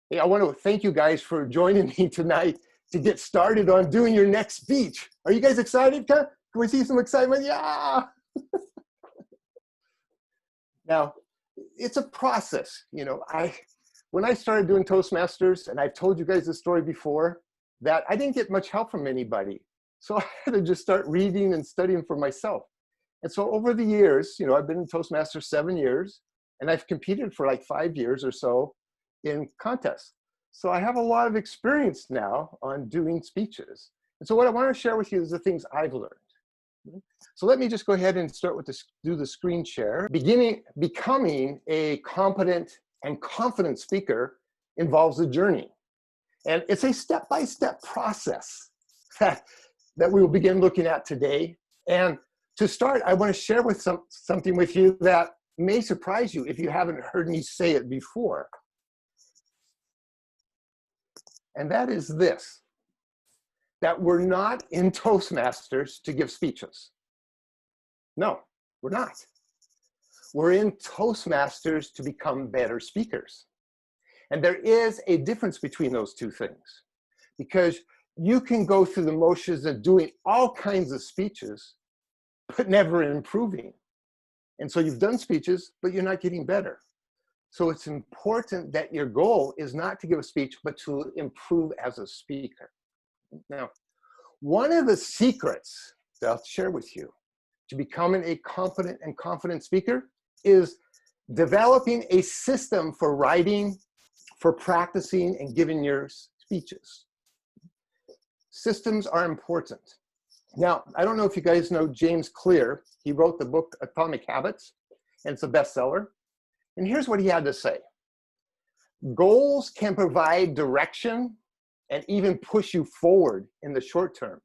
Hey, I want to thank you guys for joining me tonight to get started on doing your next speech. Are you guys excited? Can we see some excitement? Yeah! Now, it's a process. When I started doing Toastmasters, and I've told you guys this story before, that I didn't get much help from anybody. So I had to just start reading and studying for myself. And so over the years, I've been in Toastmasters 7 years, and I've competed for like 5 years or so in contests. So I have a lot of experience now on doing speeches. And so what I want to share with you is the things I've learned. So let me just go ahead and start with this, do the screen share. Becoming a competent and confident speaker involves a journey. And it's a step-by-step process that we will begin looking at today. And to start, I want to share with something with you that may surprise you if you haven't heard me say it before. And that is this, that we're not in Toastmasters to give speeches. No, we're not. We're in Toastmasters to become better speakers. And there is a difference between those two things, because you can go through the motions of doing all kinds of speeches, but never improving. And so you've done speeches, but you're not getting better. So it's important that your goal is not to give a speech, but to improve as a speaker. Now, one of the secrets that I'll share with you to becoming a competent and confident speaker is developing a system for writing, for practicing, and giving your speeches. Systems are important. Now, I don't know if you guys know James Clear. He wrote the book Atomic Habits, and it's a bestseller. And here's what he had to say. Goals can provide direction and even push you forward in the short term.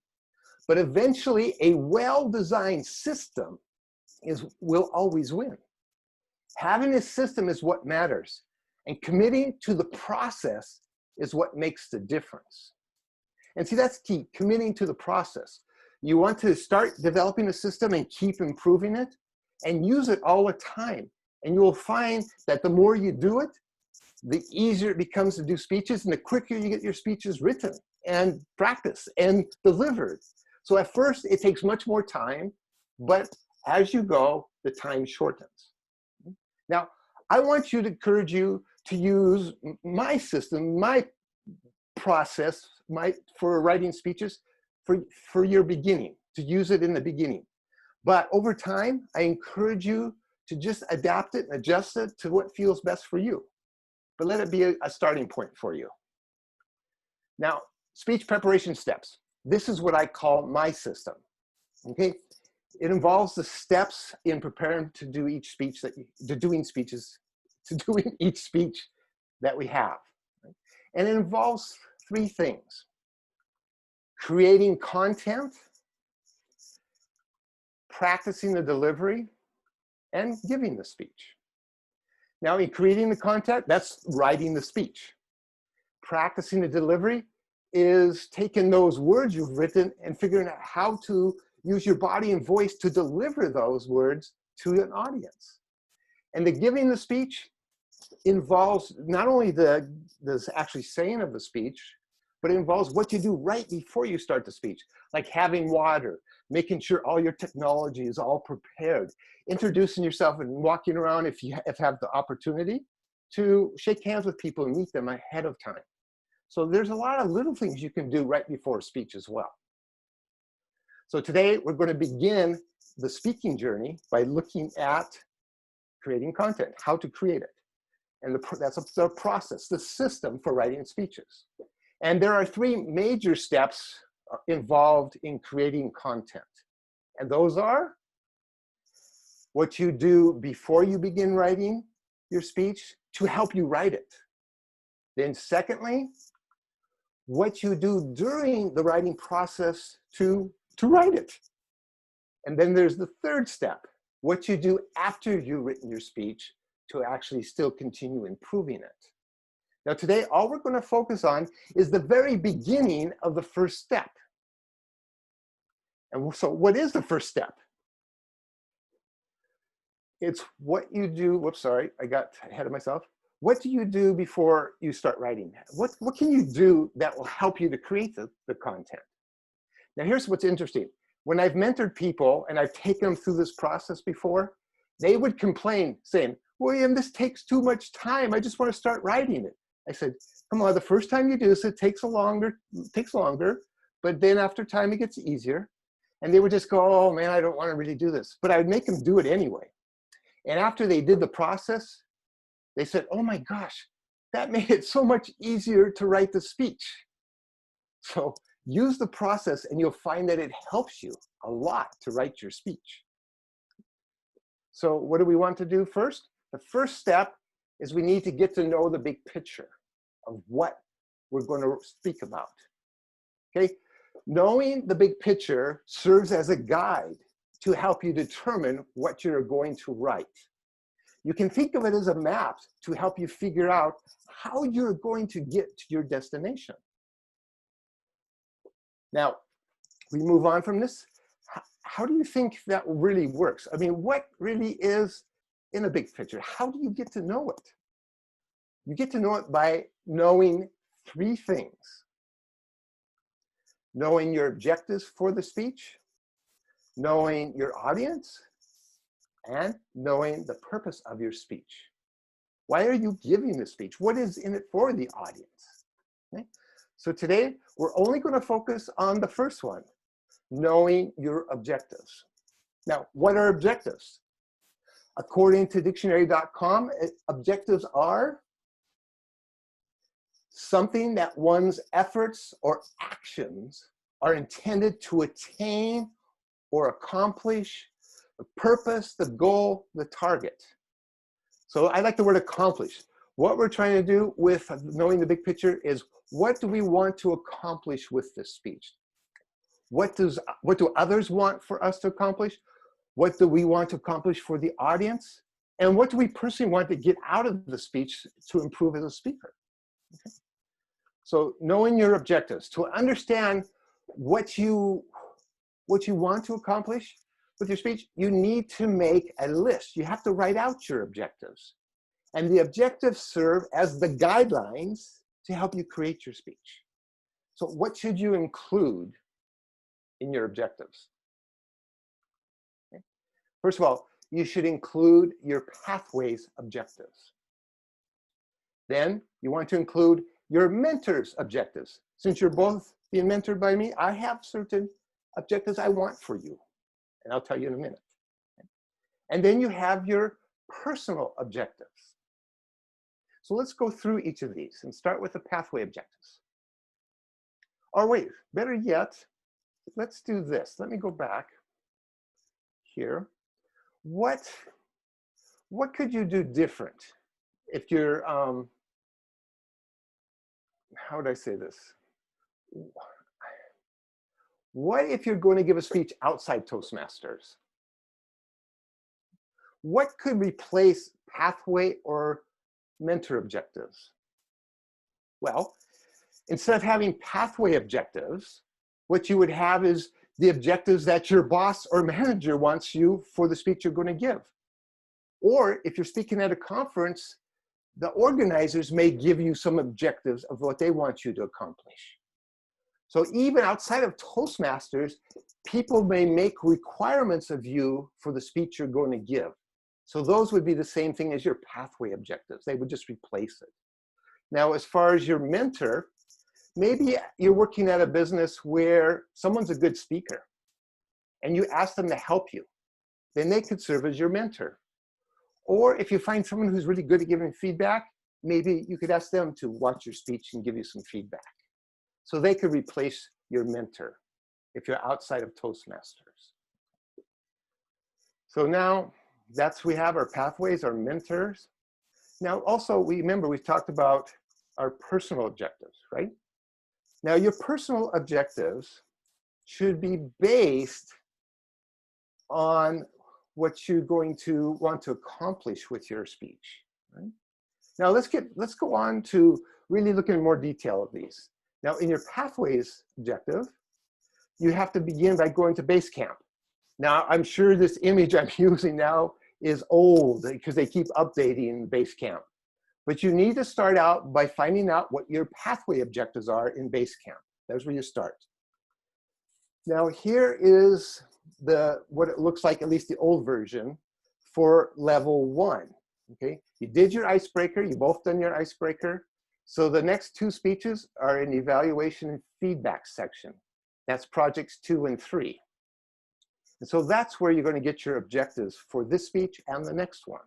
But eventually, a well-designed system will always win. Having a system is what matters. And committing to the process is what makes the difference. And see, that's key, committing to the process. You want to start developing a system and keep improving it and use it all the time. And you will find that the more you do it, the easier it becomes to do speeches and the quicker you get your speeches written and practiced and delivered. So at first, it takes much more time, but as you go, the time shortens. Now, I want to encourage you to use my system, my process for writing speeches for your beginning, to use it in the beginning. But over time, I encourage you to just adapt it and adjust it to what feels best for you. But let it be a starting point for you. Now, speech preparation steps. This is what I call my system, okay? It involves the steps in preparing to do each speech doing each speech that we have. Right? And it involves 3 things: creating content, practicing the delivery, and giving the speech. Now, in creating the content, that's writing the speech. Practicing the delivery is taking those words you've written and figuring out how to use your body and voice to deliver those words to an audience. And the giving the speech involves not only the actually saying of the speech, but it involves what you do right before you start the speech, like having water, making sure all your technology is all prepared, introducing yourself and walking around if you have the opportunity to shake hands with people and meet them ahead of time. So there's a lot of little things you can do right before a speech as well. So today we're going to begin the speaking journey by looking at creating content, how to create it. And that's the process, the system for writing speeches. And there are 3 major steps involved in creating content. And those are what you do before you begin writing your speech to help you write it. Then secondly, what you do during the writing process to write it. And then there's the 3rd step, what you do after you've written your speech to actually still continue improving it. Now today, all we're going to focus on is the very beginning of the 1st step. And so what is the 1st step? It's what you do, whoops, sorry, I got ahead of myself. What do you do before you start writing that? What can you do that will help you to create the content? Now, here's what's interesting. When I've mentored people and I've taken them through this process before, they would complain saying, William, this takes too much time. I just want to start writing it. I said, come on, the first time you do this, it takes longer, but then after time, it gets easier. And they would just go, oh man, I don't want to really do this. But I would make them do it anyway. And after they did the process, they said, oh my gosh, that made it so much easier to write the speech. So use the process and you'll find that it helps you a lot to write your speech. So what do we want to do first? The first step is we need to get to know the big picture of what we're going to speak about. Okay? Knowing the big picture serves as a guide to help you determine what you're going to write. You can think of it as a map to help you figure out how you're going to get to your destination. Now, we move on from this. How do you think that really works? I mean, what really is in a big picture? How do you get to know it? You get to know it by knowing three things. Knowing your objectives for the speech, knowing your audience, and knowing the purpose of your speech. Why are you giving the speech? What is in it for the audience? Okay? So today, we're only going to focus on the first one, knowing your objectives. Now, what are objectives? According to dictionary.com, objectives are something that one's efforts or actions are intended to attain or accomplish the purpose, the goal, the target. So I like the word accomplish. What we're trying to do with knowing the big picture is, what do we want to accomplish with this speech? What do others want for us to accomplish? What do we want to accomplish for the audience? And what do we personally want to get out of the speech to improve as a speaker? Okay. So knowing your objectives, to understand what you want to accomplish with your speech, you need to make a list. You have to write out your objectives. And the objectives serve as the guidelines to help you create your speech. So what should you include in your objectives? Okay. First of all, you should include your pathways objectives. Then you want to include your mentor's objectives. Since you're both being mentored by me, I have certain objectives I want for you. And I'll tell you in a minute. And then you have your personal objectives. So let's go through each of these and start with the pathway objectives. Or wait, better yet, let's do this. Let me go back here. What could you do different if you're, how would I say this? What if you're going to give a speech outside Toastmasters? What could replace pathway or mentor objectives? Well, instead of having pathway objectives, what you would have is the objectives that your boss or manager wants you for the speech you're going to give. Or if you're speaking at a conference, the organizers may give you some objectives of what they want you to accomplish. So even outside of Toastmasters, people may make requirements of you for the speech you're going to give. So those would be the same thing as your pathway objectives. They would just replace it. Now, as far as your mentor, maybe you're working at a business where someone's a good speaker and you ask them to help you. Then they could serve as your mentor. Or if you find someone who's really good at giving feedback, maybe you could ask them to watch your speech and give you some feedback. So they could replace your mentor if you're outside of Toastmasters. So now we have our pathways, our mentors. Now also, remember we've talked about our personal objectives, right? Now your personal objectives should be based on what you're going to want to accomplish with your speech, right? Now let's go on to really look in more detail of these. Now in your pathways objective, you have to begin by going to base camp. Now I'm sure this image I'm using now is old because they keep updating base camp. But you need to start out by finding out what your pathway objectives are in Basecamp. That's where you start. Now here is what it looks like, at least the old version, for level 1. Okay, you did your icebreaker, you both done your icebreaker. So the next 2 speeches are in the evaluation and feedback section. That's projects 2 and 3. And so that's where you're going to get your objectives for this speech and the next one.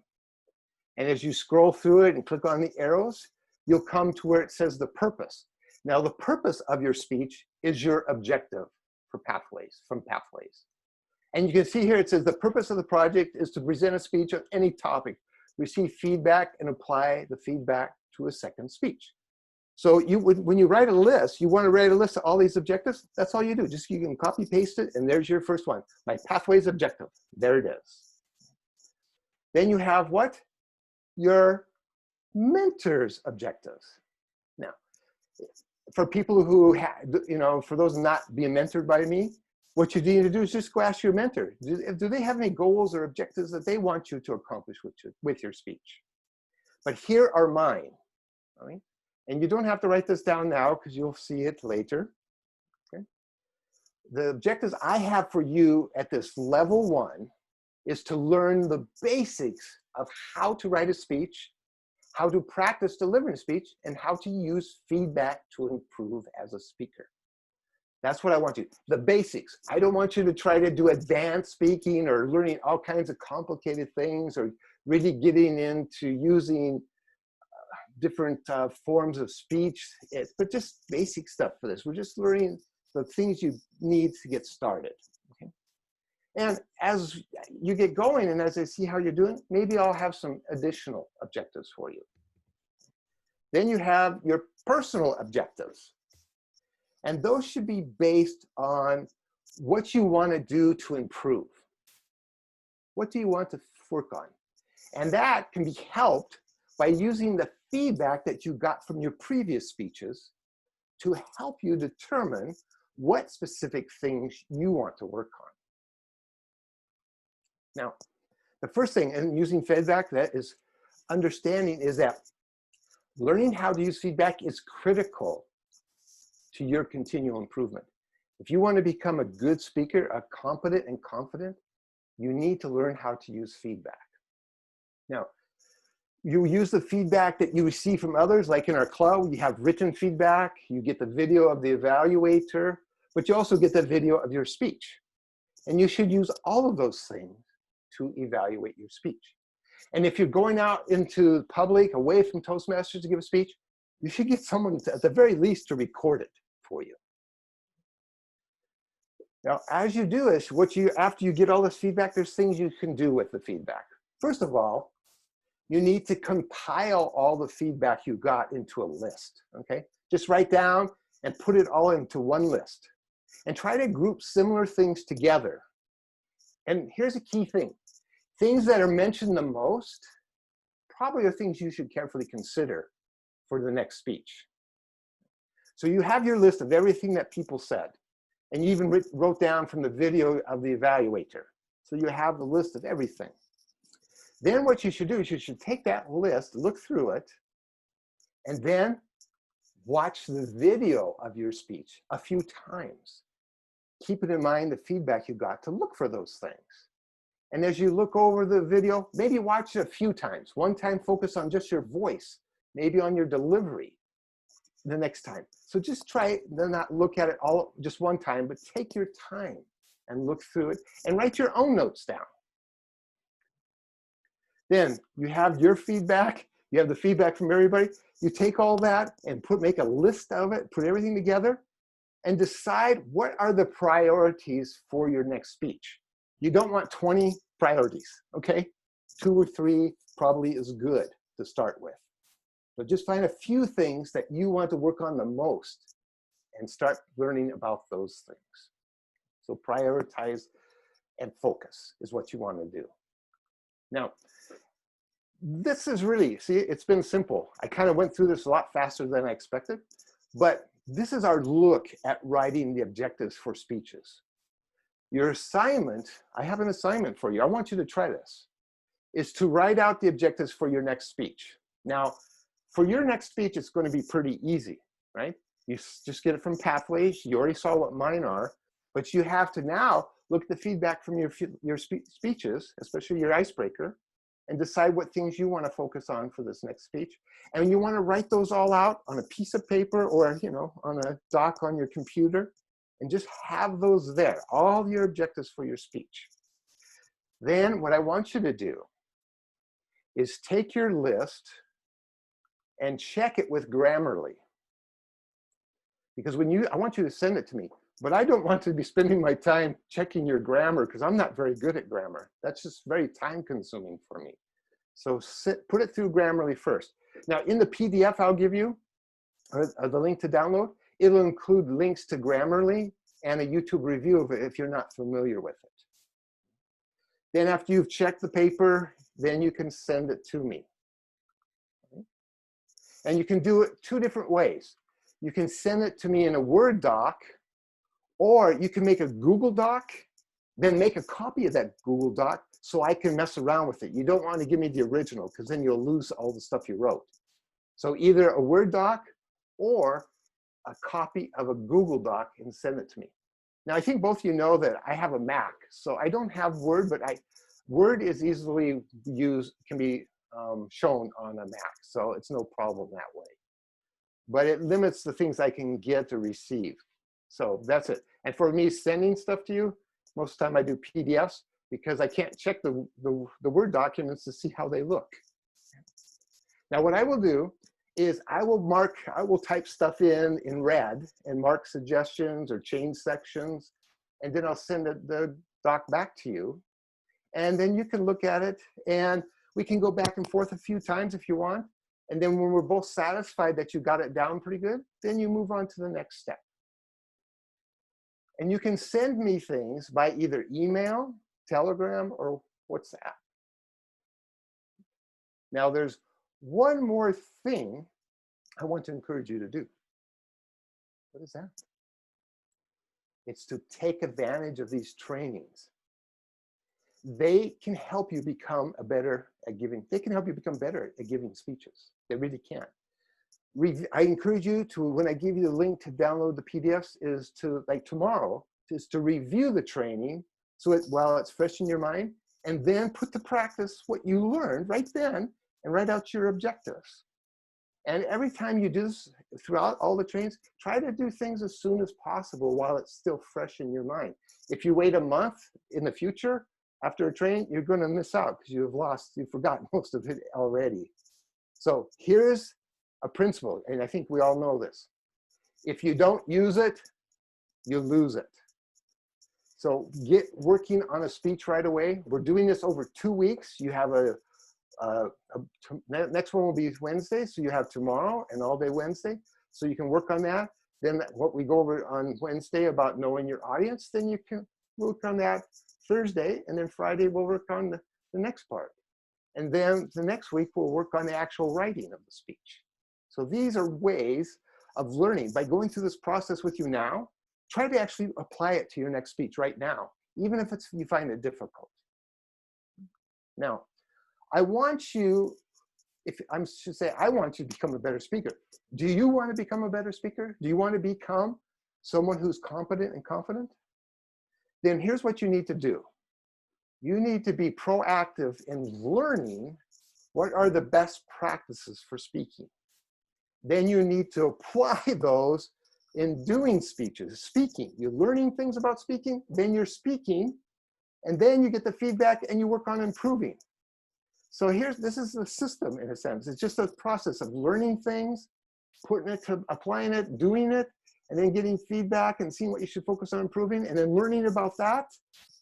And as you scroll through it and click on the arrows, you'll come to where it says the purpose. Now the purpose of your speech is your objective for pathways, from pathways. And you can see here it says the purpose of the project is to present a speech on any topic, receive feedback, and apply the feedback to a second speech. So when you write a list, you want to write a list of all these objectives, that's all you do. Just you can copy paste it, and there's your first one. My pathways objective, there it is. Then you have what? Your mentor's objectives. Now, for people who, for those not being mentored by me, what you need to do is just go ask your mentor. Do they have any goals or objectives that they want you to accomplish with your speech? But here are mine. All right? And you don't have to write this down now because you'll see it later. Okay? The objectives I have for you at this level 1 is to learn the basics of how to write a speech, how to practice delivering a speech, and how to use feedback to improve as a speaker. That's what I want you, the basics. I don't want you to try to do advanced speaking or learning all kinds of complicated things or really getting into using different forms of speech, but just basic stuff for this. We're just learning the things you need to get started. Okay? And as you get going and as I see how you're doing, maybe I'll have some additional objectives for you. Then you have your personal objectives. And those should be based on what you want to do to improve. What do you want to work on? And that can be helped by using the feedback that you got from your previous speeches to help you determine what specific things you want to work on. Now, the first thing in using feedback that is understanding is that learning how to use feedback is critical to your continual improvement. If you want to become a good speaker, a competent and confident, you need to learn how to use feedback. Now, you use the feedback that you receive from others, like in our club, you have written feedback, you get the video of the evaluator, but you also get the video of your speech. And you should use all of those things to evaluate your speech. And if you're going out into public, away from Toastmasters to give a speech, you should get someone to, at the very least, to record it for you. Now, as you do this, after you get all this feedback, there's things you can do with the feedback. First of all, you need to compile all the feedback you got into a list, okay? Just write down and put it all into one list. And try to group similar things together. And here's a key thing. Things that are mentioned the most probably are things you should carefully consider for the next speech. So you have your list of everything that people said. And you even wrote down from the video of the evaluator. So you have the list of everything. Then what you should do is you should take that list, look through it, and then watch the video of your speech a few times. Keeping in mind the feedback you got to look for those things. And as you look over the video, maybe watch it a few times. One time focus on just your voice, maybe on your delivery the next time. So just try to not look at it all just one time, but take your time and look through it and write your own notes down. Then you have your feedback, you have the feedback from everybody. You take all that and make a list of it, put everything together, and decide what are the priorities for your next speech. You don't want 20 priorities, okay? 2 or 3 probably is good to start with. But just find a few things that you want to work on the most and start learning about those things. So prioritize and focus is what you want to do. Now, this is really, see, it's been simple. I kind of went through this a lot faster than I expected, but this is our look at writing the objectives for speeches. Your assignment, I have an assignment for you. I want you to try this, is to write out the objectives for your next speech. Now, for your next speech, it's going to be pretty easy, right? You just get it from Pathways. You already saw what mine are, but you have to now look at the feedback from your speeches, especially your icebreaker, and decide what things you want to focus on for this next speech. And you want to write those all out on a piece of paper or, you know, on a doc on your computer, and just have those there, all your objectives for your speech. Then what I want you to do is take your list and check it with Grammarly. Because I want you to send it to me, but I don't want to be spending my time checking your grammar because I'm not very good at grammar. That's just very time consuming for me. So put it through Grammarly first. Now in the PDF I'll give you, or the link to download, it'll include links to Grammarly and a YouTube review of it if you're not familiar with it. Then after you've checked the paper, then you can send it to me. And you can do it two different ways. You can send it to me in a Word doc, or you can make a Google Doc, then make a copy of that Google Doc so I can mess around with it. You don't want to give me the original because then you'll lose all the stuff you wrote. So either a Word doc or a copy of a Google Doc and send it to me. Now I think both of you know that I have a Mac, so I don't have Word, but Word is easily used, can be shown on a Mac, so it's no problem that way. But it limits the things I can get or receive. So that's it. And for me sending stuff to you, most of the time I do PDFs because I can't check the Word documents to see how they look. Now what I will do is I will type stuff in red and mark suggestions or change sections, and then I'll send the doc back to you. And then you can look at it and we can go back and forth a few times if you want. And then when we're both satisfied that you got it down pretty good, then you move on to the next step. And you can send me things by either email, Telegram, or WhatsApp. Now there's one more thing I want to encourage you to do. What is that? It's to take advantage of these trainings. They can help you become better at giving. They can help you become better at giving speeches. They really can. I encourage you to, when I give you the link to download the PDFs, is to, like tomorrow, is to review the training so while it's fresh in your mind, and then put to practice what you learned right then and write out your objectives. And every time you do this throughout all the trainings, try to do things as soon as possible while it's still fresh in your mind. If you wait a month in the future after a training, you're going to miss out because you've forgotten most of it already. So here's a principle, and I think we all know this. If you don't use it, you lose it. So get working on a speech right away. We're doing this over 2 weeks. You have next one will be Wednesday, so you have tomorrow and all day Wednesday. So you can work on that. Then what we go over on Wednesday about knowing your audience, then you can work on that Thursday, and then Friday we'll work on the next part. And then the next week we'll work on the actual writing of the speech. So these are ways of learning. By going through this process with you now, try to actually apply it to your next speech right now, even if you find it difficult. Now, I want you to become a better speaker. Do you want to become a better speaker? Do you want to become someone who's competent and confident? Then here's what you need to do. You need to be proactive in learning what are the best practices for speaking. Then you need to apply those in doing speeches. Speaking, you're learning things about speaking, then you're speaking, and then you get the feedback and you work on improving. So this is the system in a sense. It's just a process of learning things, applying it, doing it, and then getting feedback and seeing what you should focus on improving, and then learning about that,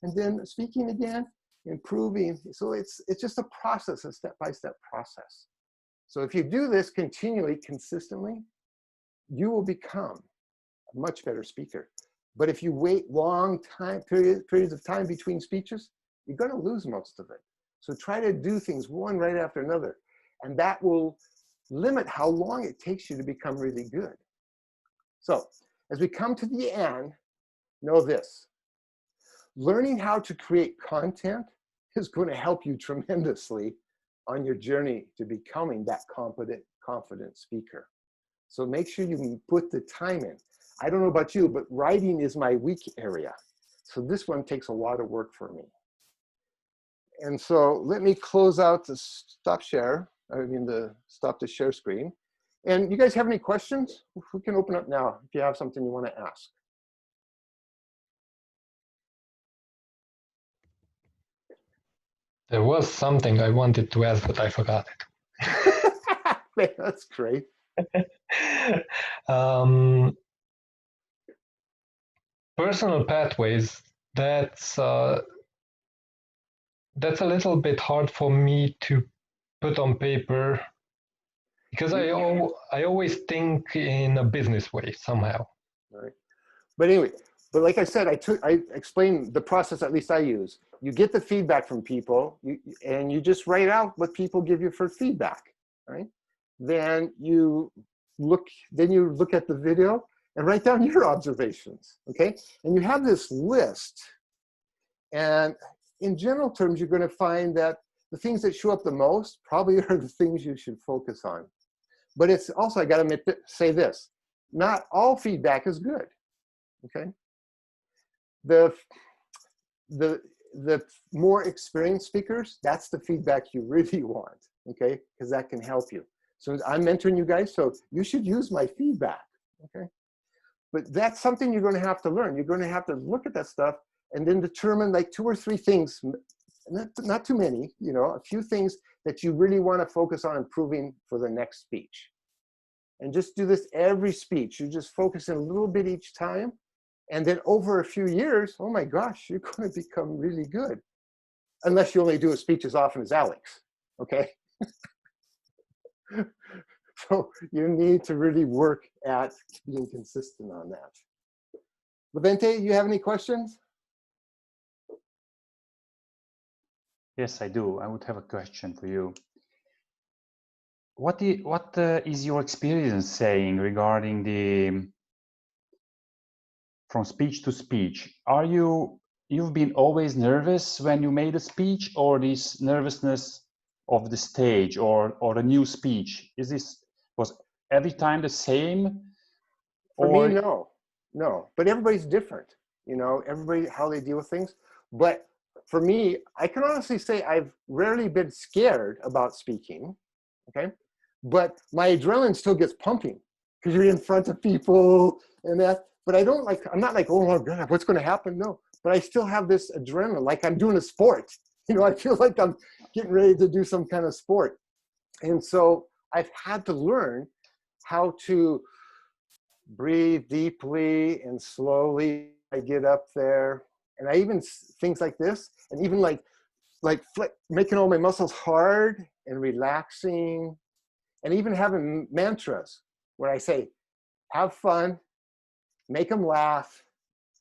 and then speaking again, improving. So it's just a process, a step-by-step process. So if you do this continually, consistently, you will become a much better speaker. But if you wait long periods of time between speeches, you're going to lose most of it. So try to do things one right after another, and that will limit how long it takes you to become really good. So as we come to the end, know this. Learning how to create content is going to help you tremendously on your journey to becoming that competent, confident speaker. So make sure you put the time in. I don't know about you, but writing is my weak area. So this one takes a lot of work for me. And so let me close out the stop the share screen. And you guys have any questions? We can open up now if you have something you want to ask. There was something I wanted to ask, but I forgot it. That's great. Personal pathways, that's a little bit hard for me to put on paper because I always think in a business way somehow. Right. But anyway, but like I said, I explained the process, at least I use. You get the feedback from people, and you just write out what people give you for feedback, right? Then you look at the video and write down your observations, okay? And you have this list, and in general terms, you're going to find that the things that show up the most probably are the things you should focus on. But it's also, I got to say this, not all feedback is good, okay? The more experienced speakers, that's the feedback you really want, okay? Because that can help you. So I'm mentoring you guys, so you should use my feedback, okay? But that's something you're going to have to learn. You're going to have to look at that stuff and then determine like 2 or 3 things, not too many, you know, a few things that you really want to focus on improving for the next speech. And just do this every speech. You just focus in a little bit each time. And then over a few years, oh my gosh, you're going to become really good. Unless you only do a speech as often as Alex, okay? So you need to really work at being consistent on that. Levente, you have any questions? Yes, I do. I would have a question for you. What is your experience saying regarding the from speech to speech? You've been always nervous when you made a speech, or this nervousness of the stage or a new speech? Was every time the same? For me, no. But everybody's different. You know, everybody how they deal with things. But for me, I can honestly say I've rarely been scared about speaking. Okay, but my adrenaline still gets pumping because you're in front of people and that. But I'm not like, oh my God, what's going to happen? No, but I still have this adrenaline, like I'm doing a sport. You know, I feel like I'm getting ready to do some kind of sport. And so I've had to learn how to breathe deeply and slowly. I get up there, and I even things like this, and even like making all my muscles hard and relaxing, and even having mantras where I say, have fun, make them laugh,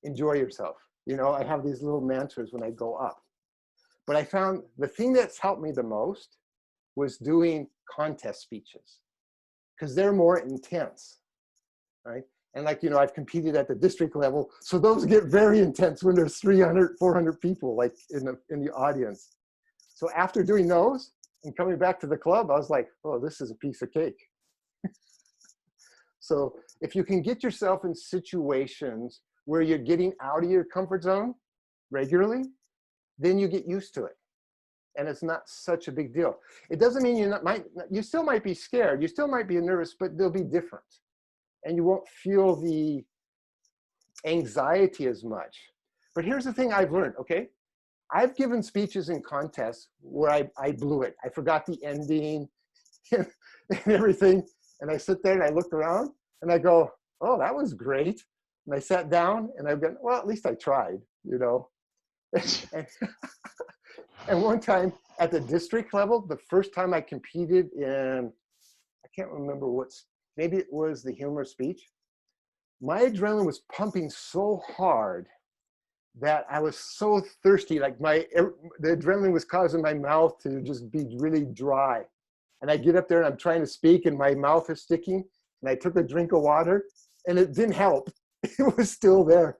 enjoy yourself. You know, I have these little mantras when I go up. But I found the thing that's helped me the most was doing contest speeches because they're more intense, right? And like, you know, I've competed at the district level, so those get very intense when there's 300, 400 people like in the audience. So after doing those and coming back to the club, I was like, oh, this is a piece of cake. So if you can get yourself in situations where you're getting out of your comfort zone regularly, then you get used to it. And it's not such a big deal. It doesn't mean you still might be scared. You still might be nervous, but they'll be different. And you won't feel the anxiety as much. But here's the thing I've learned, okay? I've given speeches in contests where I blew it. I forgot the ending and everything. And I sit there and I look around and I go, oh, that was great. And I sat down and I've gone, well, at least I tried, you know. And one time at the district level, the first time I competed in, I can't remember maybe it was the humor speech. My adrenaline was pumping so hard that I was so thirsty, like the adrenaline was causing my mouth to just be really dry. And I get up there and I'm trying to speak and my mouth is sticking. And I took a drink of water and it didn't help. It was still there.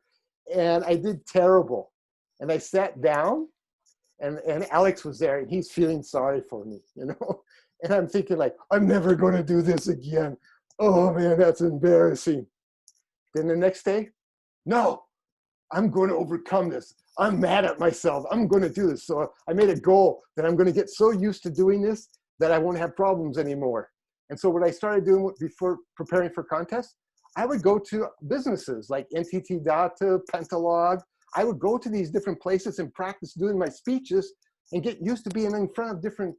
And I did terrible. And I sat down and Alex was there and he's feeling sorry for me, you know. And I'm thinking like, I'm never going to do this again. Oh man, that's embarrassing. Then the next day, no, I'm going to overcome this. I'm mad at myself. I'm going to do this. So I made a goal that I'm going to get so used to doing this that I won't have problems anymore. And so what I started doing before preparing for contests, I would go to businesses like NTT Data, Pentalog. I would go to these different places and practice doing my speeches and get used to being in front of different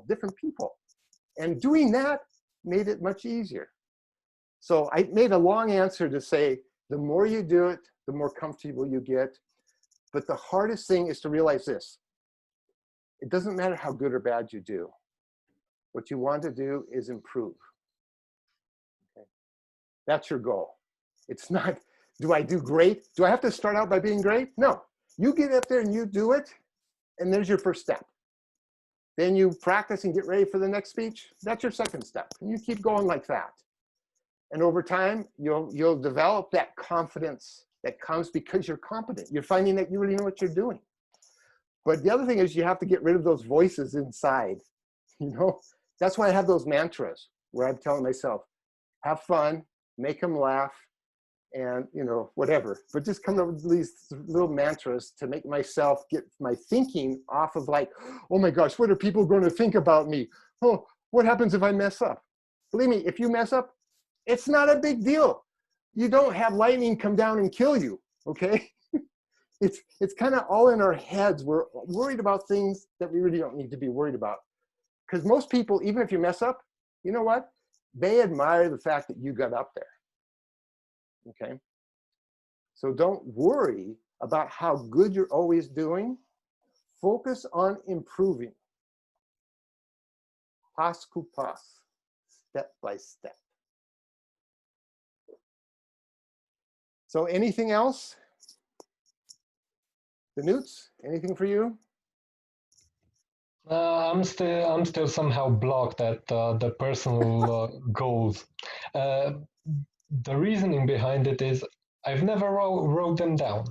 different people. And doing that made it much easier. So I made a long answer to say, the more you do it, the more comfortable you get. But the hardest thing is to realize this. It doesn't matter how good or bad you do. What you want to do is improve. Okay? That's your goal. It's not, do I do great? Do I have to start out by being great? No. You get up there and you do it, and there's your first step. Then you practice and get ready for the next speech. That's your second step. And you keep going like that. And over time, you'll develop that confidence that comes because you're competent. You're finding that you really know what you're doing. But the other thing is you have to get rid of those voices inside. You know, that's why I have those mantras where I'm telling myself, have fun, make them laugh, and you know, whatever. But just come up with these little mantras to make myself get my thinking off of like, oh my gosh, what are people going to think about me? Oh, what happens if I mess up? Believe me, if you mess up, it's not a big deal. You don't have lightning come down and kill you, okay? It's kind of all in our heads. We're worried about things that we really don't need to be worried about. Because most people, even if you mess up, you know what? They admire the fact that you got up there, okay? So don't worry about how good you're always doing. Focus on improving. Pas coup pas, step by step. So anything else? The Newts, anything for you? I'm still somehow blocked at the personal goals. The reasoning behind it is I've never wrote them down.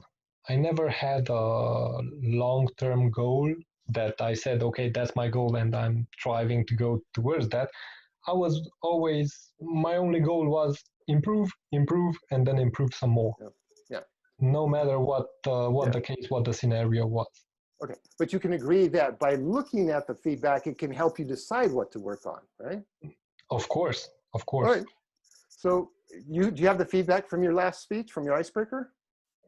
I never had a long-term goal that I said, okay, that's my goal and I'm striving to go towards that. I was always, my only goal was improve, and then improve some more. Yeah. No matter what the case, what the scenario was. Okay, but you can agree that by looking at the feedback, it can help you decide what to work on, right? Of course, of course. All right. So do you have the feedback from your last speech, from your icebreaker?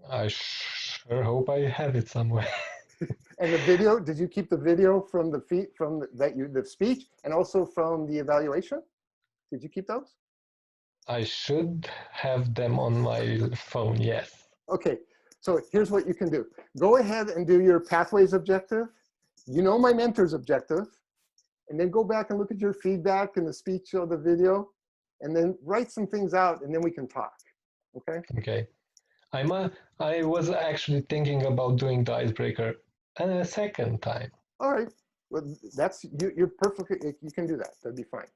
I sure hope I have it somewhere. And the video, did you keep the video from the the speech and also from the evaluation? Did you keep those? I should have them on my phone, yes. Okay, so here's what you can do. Go ahead and do your pathways objective. You know my mentor's objective. And then go back and look at your feedback in the speech or the video, and then write some things out, and then we can talk, okay? Okay. I was actually thinking about doing the icebreaker a second time. All right, well, you're perfect, you can do that, that'd be fine.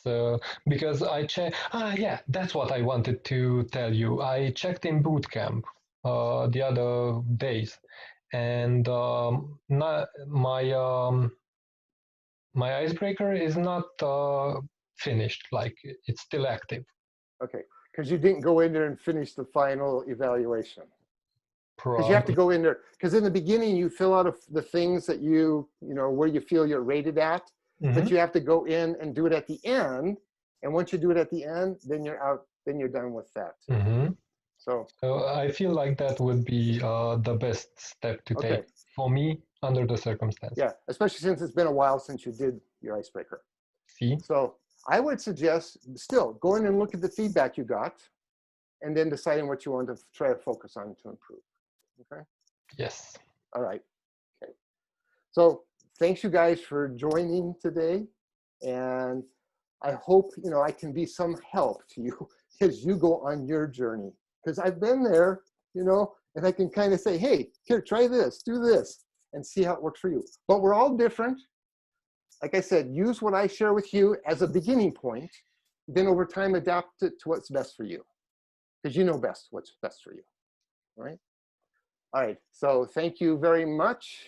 So, because I checked, yeah, that's what I wanted to tell you. I checked in boot camp the other days, and my icebreaker is not finished, like it's still active. Okay, because you didn't go in there and finish the final evaluation. Because you have to go in there, because in the beginning you fill out the things that you know, where you feel you're rated at, but you have to go in and do it at the end. And once you do it at the end, then you're out, then you're done with that. So I feel like that would be the best step to take for me under the circumstances. Yeah, especially since it's been a while since you did your icebreaker. See? So I would suggest still go in and look at the feedback you got and then deciding what you want to try to focus on to improve. Okay? Yes. All right. Okay. So thanks you guys for joining today. And I hope, you know, I can be some help to you as you go on your journey. Because I've been there, you know, and I can kind of say, hey, here, try this, do this, and see how it works for you. But we're all different. Like I said, use what I share with you as a beginning point, then over time adapt it to what's best for you. Because you know best what's best for you, all right? All right, so thank you very much.